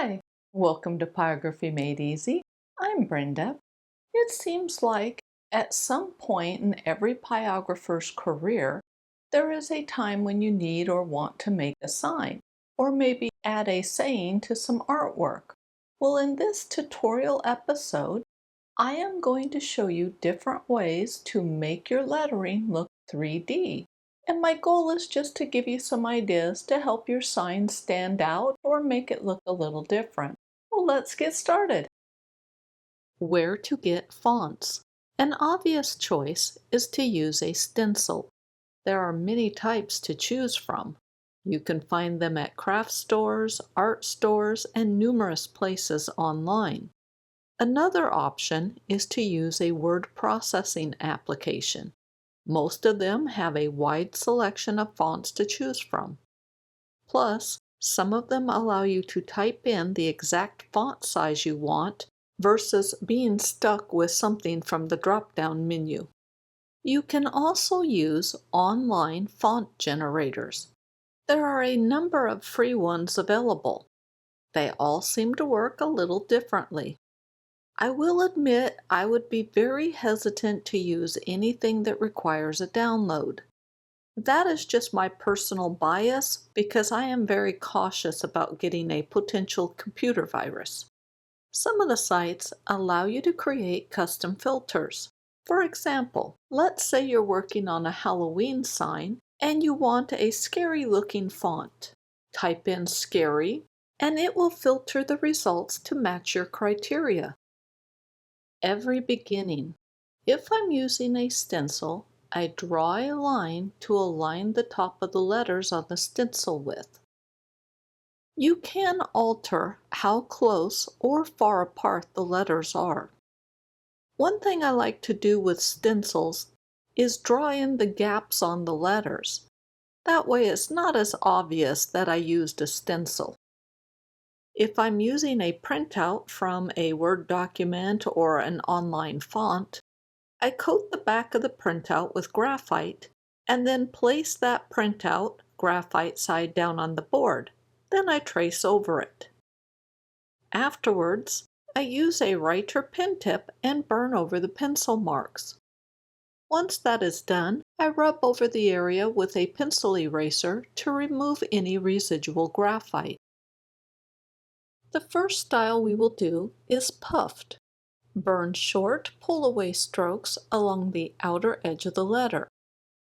Hi, welcome to Pyrography Made Easy. I'm Brenda. It seems like at some point in every pyrographer's career, there is a time when you need or want to make a sign, or maybe add a saying to some artwork. Well, in this tutorial episode, I am going to show you different ways to make your lettering look 3D. And my goal is just to give you some ideas to help your sign stand out or make it look a little different. Well, let's get started. Where to get fonts? An obvious choice is to use a stencil. There are many types to choose from. You can find them at craft stores, art stores, and numerous places online. Another option is to use a word processing application. Most of them have a wide selection of fonts to choose from. Plus, some of them allow you to type in the exact font size you want versus being stuck with something from the drop-down menu. You can also use online font generators. There are a number of free ones available. They all seem to work a little differently. I will admit I would be very hesitant to use anything that requires a download. That is just my personal bias because I am very cautious about getting a potential computer virus. Some of the sites allow you to create custom filters. For example, let's say you're working on a Halloween sign and you want a scary looking font. Type in scary and it will filter the results to match your criteria. Every beginning. If I'm using a stencil, I draw a line to align the top of the letters on the stencil with. You can alter how close or far apart the letters are. One thing I like to do with stencils is draw in the gaps on the letters. That way it's not as obvious that I used a stencil. If I'm using a printout from a Word document or an online font, I coat the back of the printout with graphite and then place that printout, graphite side down on the board. Then I trace over it. Afterwards, I use a writer pen tip and burn over the pencil marks. Once that is done, I rub over the area with a pencil eraser to remove any residual graphite. The first style we will do is puffed. Burn short pull-away strokes along the outer edge of the letter.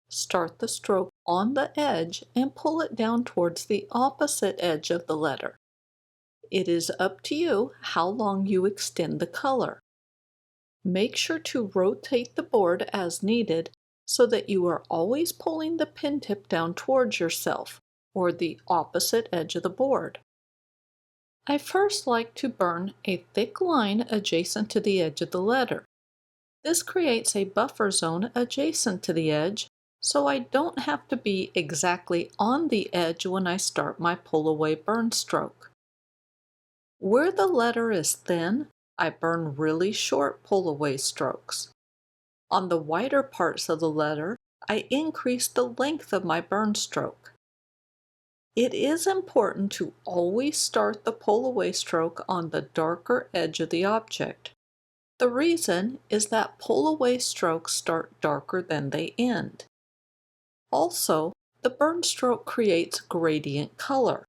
Start the stroke on the edge and pull it down towards the opposite edge of the letter. It is up to you how long you extend the color. Make sure to rotate the board as needed so that you are always pulling the pen tip down towards yourself or the opposite edge of the board. I first like to burn a thick line adjacent to the edge of the letter. This creates a buffer zone adjacent to the edge, so I don't have to be exactly on the edge when I start my pull-away burn stroke. Where the letter is thin, I burn really short pull-away strokes. On the wider parts of the letter, I increase the length of my burn stroke. It is important to always start the pull-away stroke on the darker edge of the object. The reason is that pull-away strokes start darker than they end. Also, the burn stroke creates gradient color,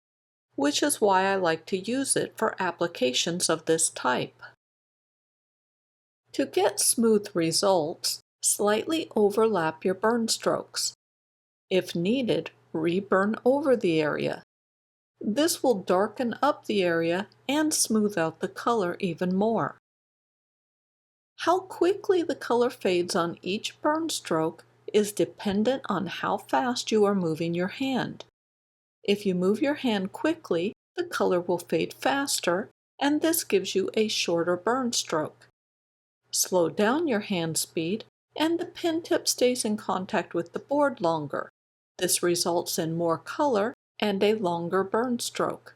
which is why I like to use it for applications of this type. To get smooth results, slightly overlap your burn strokes. If needed, reburn over the area. This will darken up the area and smooth out the color even more. How quickly the color fades on each burn stroke is dependent on how fast you are moving your hand. If you move your hand quickly, the color will fade faster, and this gives you a shorter burn stroke. Slow down your hand speed, and the pen tip stays in contact with the board longer. This results in more color and a longer burn stroke.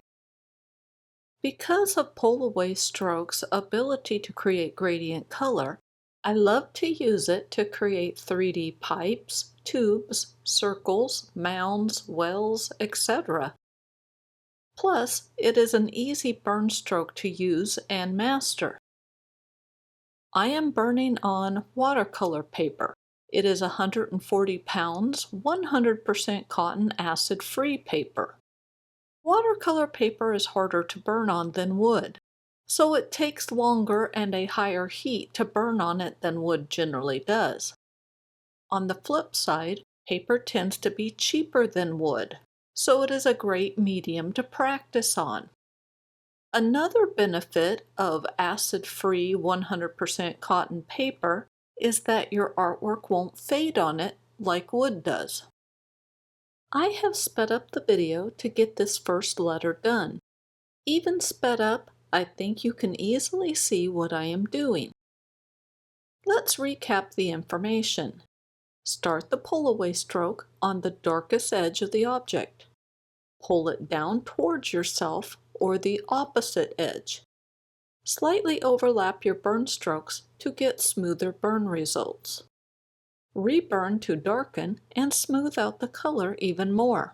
Because of pull-away strokes' ability to create gradient color, I love to use it to create 3D pipes, tubes, circles, mounds, wells, etc. Plus, it is an easy burn stroke to use and master. I am burning on watercolor paper. It is 140 pounds, 100% cotton acid-free paper. Watercolor paper is harder to burn on than wood, so it takes longer and a higher heat to burn on it than wood generally does. On the flip side, paper tends to be cheaper than wood, so it is a great medium to practice on. Another benefit of acid-free 100% cotton paper is that your artwork won't fade on it like wood does. I have sped up the video to get this first letter done. Even sped up, I think you can easily see what I am doing. Let's recap the information. Start the pull-away stroke on the darkest edge of the object. Pull it down towards yourself or the opposite edge. Slightly overlap your burn strokes to get smoother burn results. Reburn to darken and smooth out the color even more.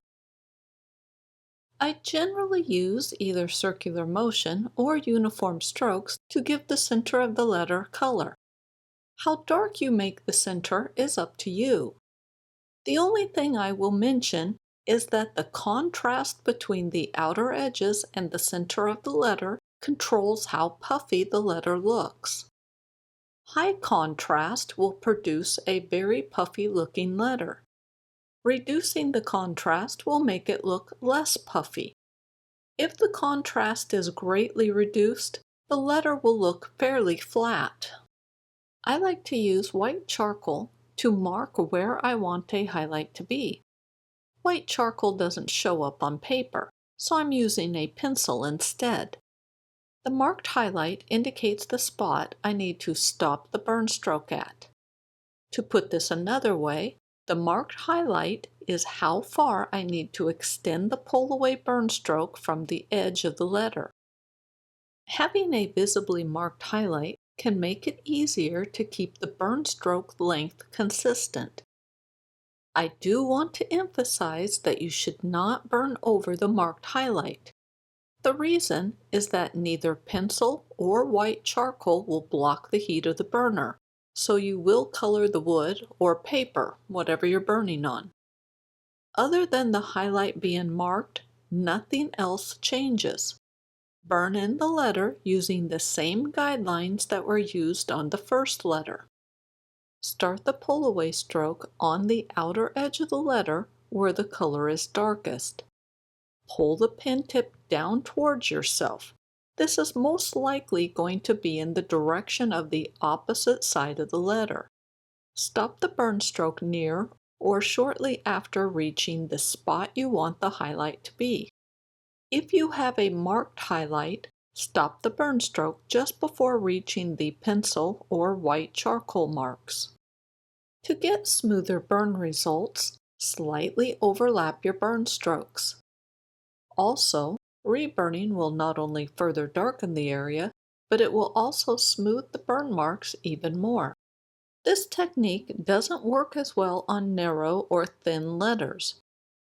I generally use either circular motion or uniform strokes to give the center of the letter color. How dark you make the center is up to you. The only thing I will mention is that the contrast between the outer edges and the center of the letter controls how puffy the letter looks. High contrast will produce a very puffy looking letter. Reducing the contrast will make it look less puffy. If the contrast is greatly reduced, the letter will look fairly flat. I like to use white charcoal to mark where I want a highlight to be. White charcoal doesn't show up on paper, so I'm using a pencil instead. The marked highlight indicates the spot I need to stop the burn stroke at. To put this another way, the marked highlight is how far I need to extend the pull-away burn stroke from the edge of the letter. Having a visibly marked highlight can make it easier to keep the burn stroke length consistent. I do want to emphasize that you should not burn over the marked highlight. The reason is that neither pencil or white charcoal will block the heat of the burner, so you will color the wood or paper, whatever you're burning on. Other than the highlight being marked, nothing else changes. Burn in the letter using the same guidelines that were used on the first letter. Start the pull-away stroke on the outer edge of the letter where the color is darkest. Pull the pen tip down towards yourself. This is most likely going to be in the direction of the opposite side of the letter. Stop the burn stroke near or shortly after reaching the spot you want the highlight to be. If you have a marked highlight, stop the burn stroke just before reaching the pencil or white charcoal marks. To get smoother burn results, slightly overlap your burn strokes. Also, reburning will not only further darken the area, but it will also smooth the burn marks even more. This technique doesn't work as well on narrow or thin letters.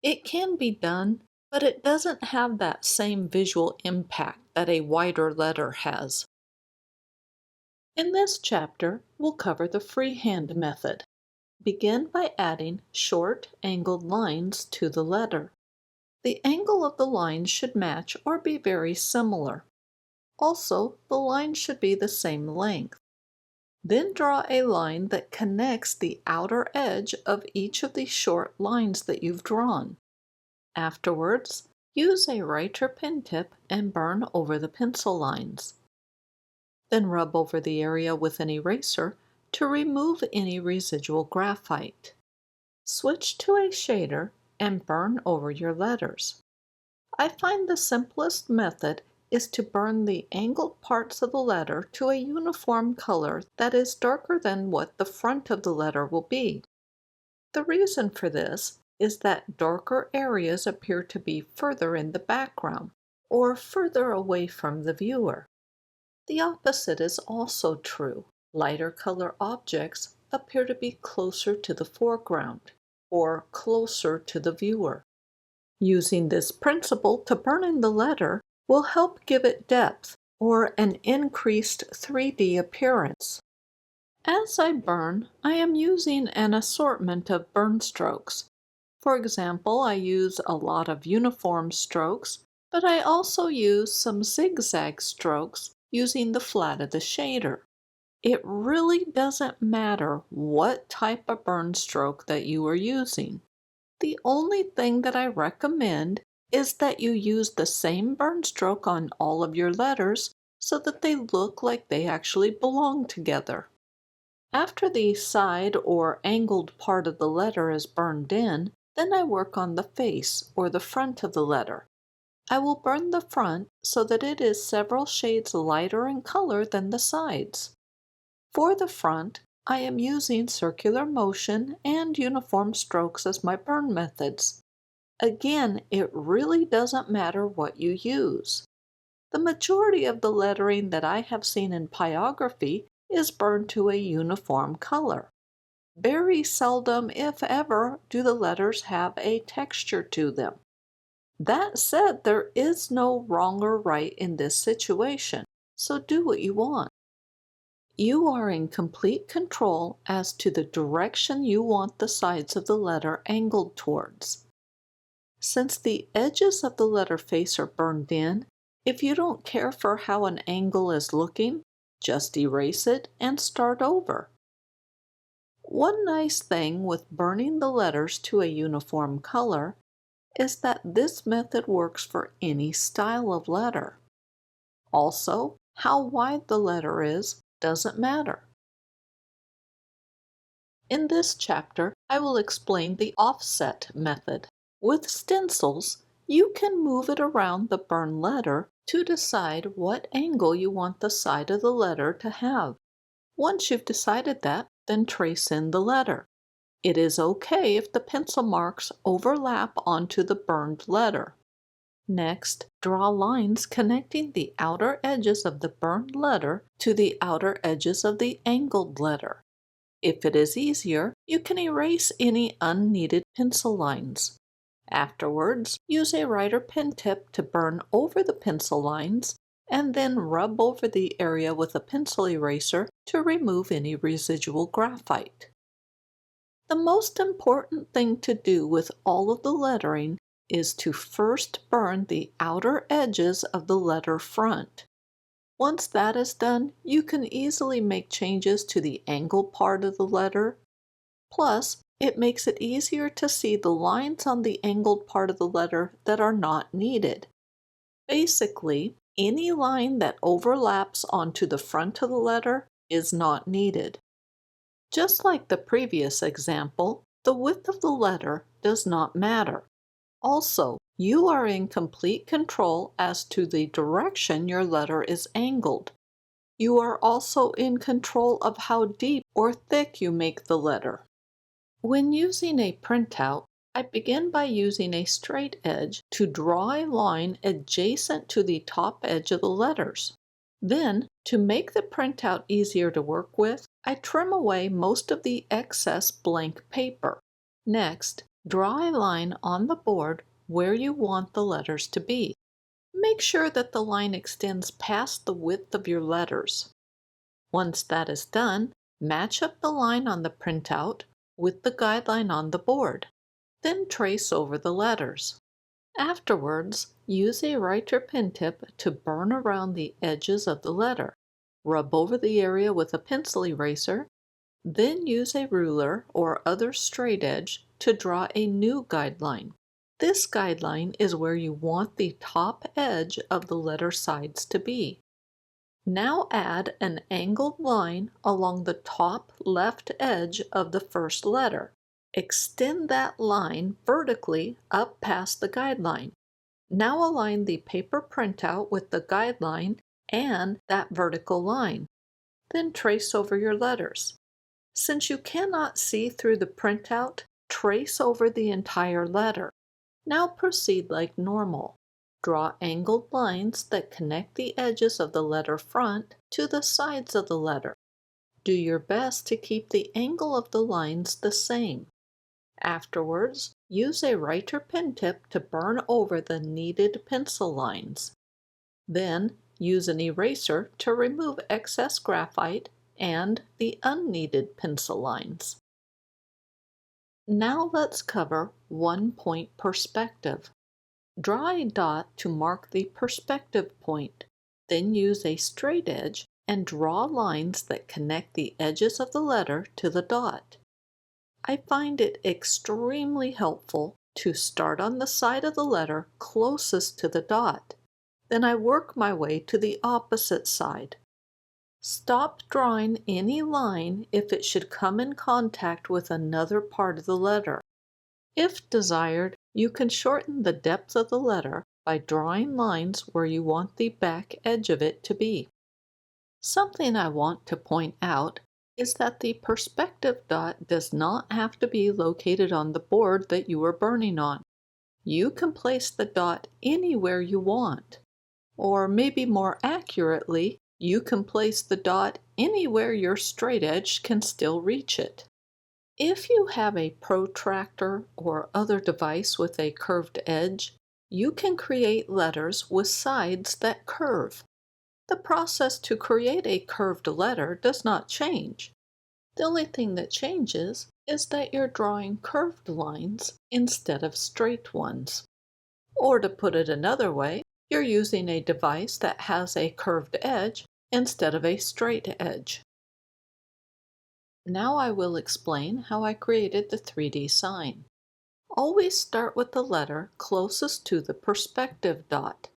It can be done, but it doesn't have that same visual impact that a wider letter has. In this chapter, we'll cover the freehand method. Begin by adding short, angled lines to the letter. The angle of the lines should match or be very similar. Also, the lines should be the same length. Then draw a line that connects the outer edge of each of the short lines that you've drawn. Afterwards, use a writer pen tip and burn over the pencil lines. Then rub over the area with an eraser to remove any residual graphite. Switch to a shader and burn over your letters. I find the simplest method is to burn the angled parts of the letter to a uniform color that is darker than what the front of the letter will be. The reason for this is that darker areas appear to be further in the background or further away from the viewer. The opposite is also true. Lighter color objects appear to be closer to the foreground or closer to the viewer. Using this principle to burn in the letter will help give it depth or an increased 3D appearance. As I burn, I am using an assortment of burn strokes. For example, I use a lot of uniform strokes, but I also use some zigzag strokes using the flat of the shader. It really doesn't matter what type of burn stroke that you are using. The only thing that I recommend is that you use the same burn stroke on all of your letters so that they look like they actually belong together. After the side or angled part of the letter is burned in, then I work on the face or the front of the letter. I will burn the front so that it is several shades lighter in color than the sides. For the front, I am using circular motion and uniform strokes as my burn methods. Again, it really doesn't matter what you use. The majority of the lettering that I have seen in pyrography is burned to a uniform color. Very seldom, if ever, do the letters have a texture to them. That said, there is no wrong or right in this situation, so do what you want. You are in complete control as to the direction you want the sides of the letter angled towards. Since the edges of the letter face are burned in, if you don't care for how an angle is looking, just erase it and start over. One nice thing with burning the letters to a uniform color is that this method works for any style of letter. Also, how wide the letter is doesn't matter. In this chapter, I will explain the offset method. With stencils, you can move it around the burned letter to decide what angle you want the side of the letter to have. Once you've decided that, then trace in the letter. It is okay if the pencil marks overlap onto the burned letter. Next, draw lines connecting the outer edges of the burned letter to the outer edges of the angled letter. If it is easier, you can erase any unneeded pencil lines. Afterwards, use a writer pen tip to burn over the pencil lines and then rub over the area with a pencil eraser to remove any residual graphite. The most important thing to do with all of the lettering is to first burn the outer edges of the letter front. Once that is done, you can easily make changes to the angled part of the letter. Plus, it makes it easier to see the lines on the angled part of the letter that are not needed. Basically, any line that overlaps onto the front of the letter is not needed. Just like the previous example, the width of the letter does not matter. Also, you are in complete control as to the direction your letter is angled. You are also in control of how deep or thick you make the letter. When using a printout, I begin by using a straight edge to draw a line adjacent to the top edge of the letters. Then, to make the printout easier to work with, I trim away most of the excess blank paper. Next, draw a line on the board where you want the letters to be. Make sure that the line extends past the width of your letters. Once that is done, match up the line on the printout with the guideline on the board. Then trace over the letters. Afterwards, use a writer pen tip to burn around the edges of the letter. Rub over the area with a pencil eraser, then use a ruler or other straight edge to draw a new guideline. This guideline is where you want the top edge of the letter sides to be. Now add an angled line along the top left edge of the first letter. Extend that line vertically up past the guideline. Now align the paper printout with the guideline and that vertical line. Then trace over your letters. Since you cannot see through the printout, trace over the entire letter. Now proceed like normal. Draw angled lines that connect the edges of the letter front to the sides of the letter. Do your best to keep the angle of the lines the same. Afterwards, Use a writer pen tip to burn over the needed pencil lines. Then use an eraser to remove excess graphite and the unneeded pencil lines. Now let's cover 1-point perspective. Draw a dot to mark the perspective point, then use a straight edge and draw lines that connect the edges of the letter to the dot. I find it extremely helpful to start on the side of the letter closest to the dot. Then I work my way to the opposite side. Stop drawing any line if it should come in contact with another part of the letter. If desired, you can shorten the depth of the letter by drawing lines where you want the back edge of it to be. Something I want to point out is that the perspective dot does not have to be located on the board that you are burning on. You can place the dot anywhere you want. Or maybe more accurately, you can place the dot anywhere your straight edge can still reach it. If you have a protractor or other device with a curved edge, you can create letters with sides that curve. The process to create a curved letter does not change. The only thing that changes is that you're drawing curved lines instead of straight ones. Or to put it another way, you're using a device that has a curved edge instead of a straight edge. Now I will explain how I created the 3D sign. Always start with the letter closest to the perspective dot.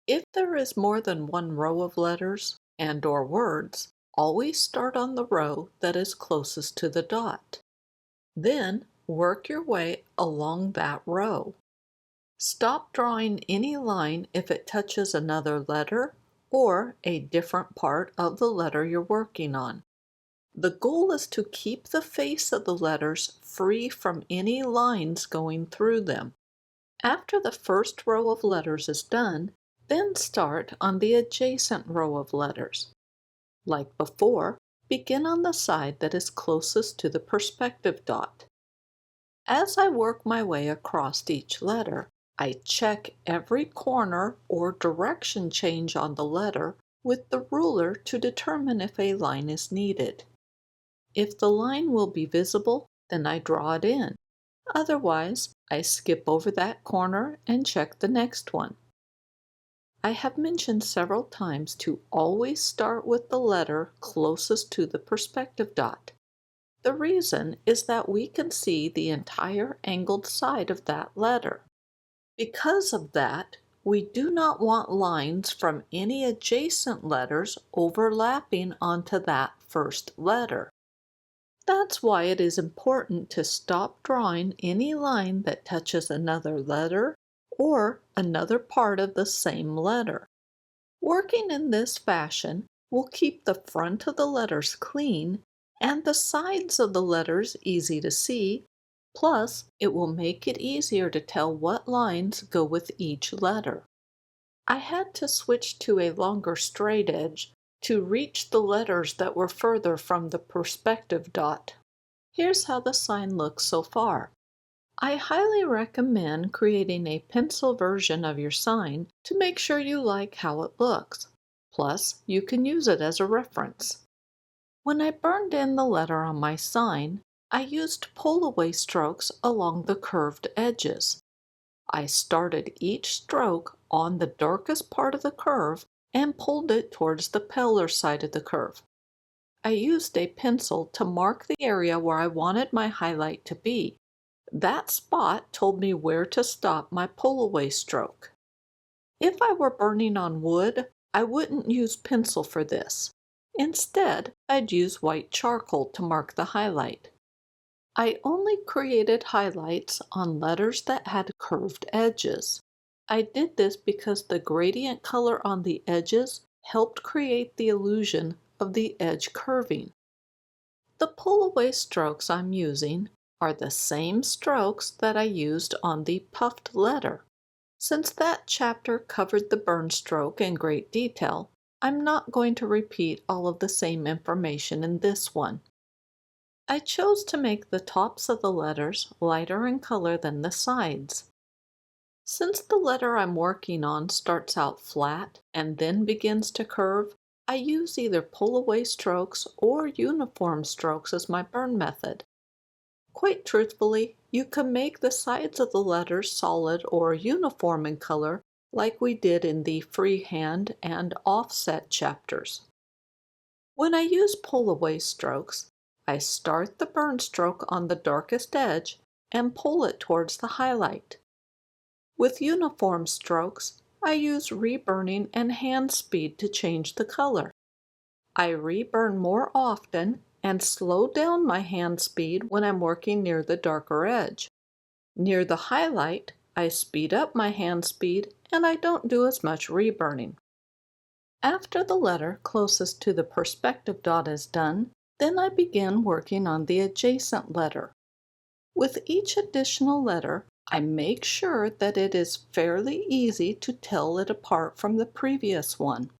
If there is more than one row of letters and/or words, always start on the row that is closest to the dot. Then work your way along that row. Stop drawing any line if it touches another letter or a different part of the letter you're working on. The goal is to keep the face of the letters free from any lines going through them. After the first row of letters is done, then start on the adjacent row of letters. Like before, begin on the side that is closest to the perspective dot. As I work my way across each letter, I check every corner or direction change on the letter with the ruler to determine if a line is needed. If the line will be visible, then I draw it in. Otherwise, I skip over that corner and check the next one. I have mentioned several times to always start with the letter closest to the perspective dot. The reason is that we can see the entire angled side of that letter. Because of that, we do not want lines from any adjacent letters overlapping onto that first letter. That's why it is important to stop drawing any line that touches another letter or another part of the same letter. Working in this fashion will keep the front of the letters clean and the sides of the letters easy to see, plus it will make it easier to tell what lines go with each letter. I had to switch to a longer straight edge to reach the letters that were further from the perspective dot. Here's how the sign looks so far. I highly recommend creating a pencil version of your sign to make sure you like how it looks. Plus, you can use it as a reference. When I burned in the letter on my sign, I used pull-away strokes along the curved edges. I started each stroke on the darkest part of the curve and pulled it towards the paler side of the curve. I used a pencil to mark the area where I wanted my highlight to be. That spot told me where to stop my pull-away stroke. If I were burning on wood, I wouldn't use pencil for this. Instead, I'd use white charcoal to mark the highlight. I only created highlights on letters that had curved edges. I did this because the gradient color on the edges helped create the illusion of the edge curving. The pull-away strokes I'm using are the same strokes that I used on the puffed letter. Since that chapter covered the burn stroke in great detail, I'm not going to repeat all of the same information in this one. I chose to make the tops of the letters lighter in color than the sides. Since the letter I'm working on starts out flat and then begins to curve, I use either pull-away strokes or uniform strokes as my burn method. Quite truthfully, you can make the sides of the letters solid or uniform in color like we did in the freehand and offset chapters. When I use pull-away strokes, I start the burn stroke on the darkest edge and pull it towards the highlight. With uniform strokes, I use reburning and hand speed to change the color. I reburn more often and slow down my hand speed when I'm working near the darker edge. Near the highlight, I speed up my hand speed and I don't do as much reburning. After the letter closest to the perspective dot is done, then I begin working on the adjacent letter. With each additional letter, I make sure that it is fairly easy to tell it apart from the previous one.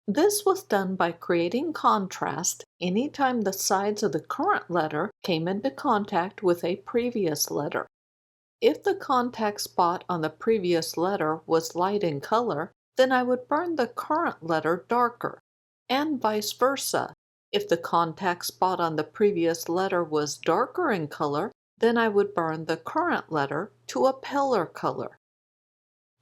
This was done by creating contrast anytime the sides of the current letter came into contact with a previous letter. If the contact spot on the previous letter was light in color, then I would burn the current letter darker, and vice versa. If the contact spot on the previous letter was darker in color, then I would burn the current letter to a paler color.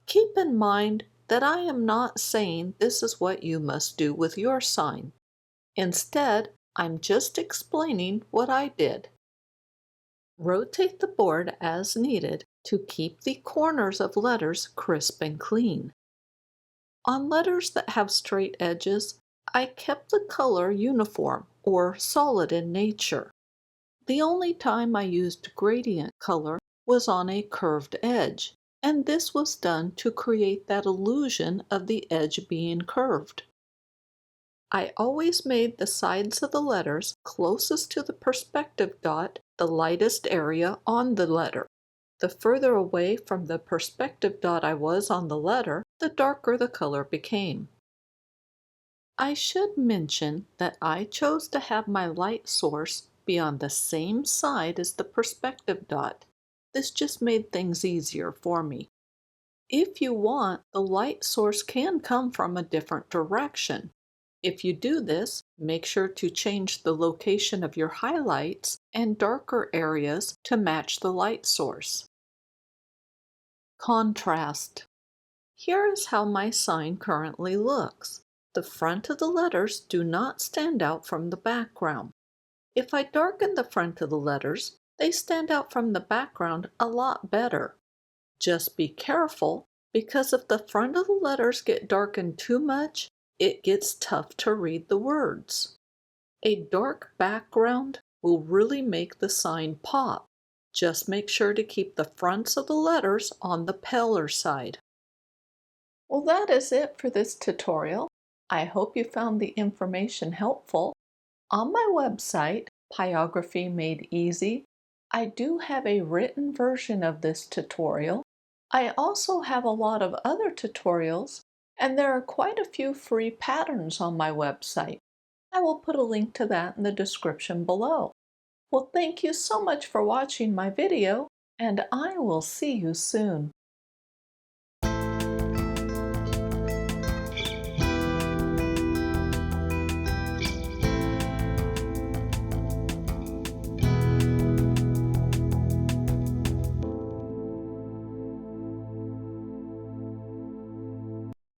Keep in mind that I am not saying this is what you must do with your sign. Instead, I'm just explaining what I did. Rotate the board as needed to keep the corners of letters crisp and clean. On letters that have straight edges, I kept the color uniform or solid in nature. The only time I used gradient color was on a curved edge, and this was done to create that illusion of the edge being curved. I always made the sides of the letters closest to the perspective dot the lightest area on the letter. The further away from the perspective dot I was on the letter, the darker the color became. I should mention that I chose to have my light source be on the same side as the perspective dot. This just made things easier for me. If you want, the light source can come from a different direction. If you do this, make sure to change the location of your highlights and darker areas to match the light source. Contrast. Here is how my sign currently looks. The front of the letters do not stand out from the background. If I darken the front of the letters, they stand out from the background a lot better. Just be careful, because if the front of the letters get darkened too much, it gets tough to read the words. A dark background will really make the sign pop. Just make sure to keep the fronts of the letters on the paler side. Well, that is it for this tutorial. I hope you found the information helpful. On my website, Pyrography Made Easy, I do have a written version of this tutorial. I also have a lot of other tutorials, and there are quite a few free patterns on my website. I will put a link to that in the description below. Well, thank you so much for watching my video, and I will see you soon.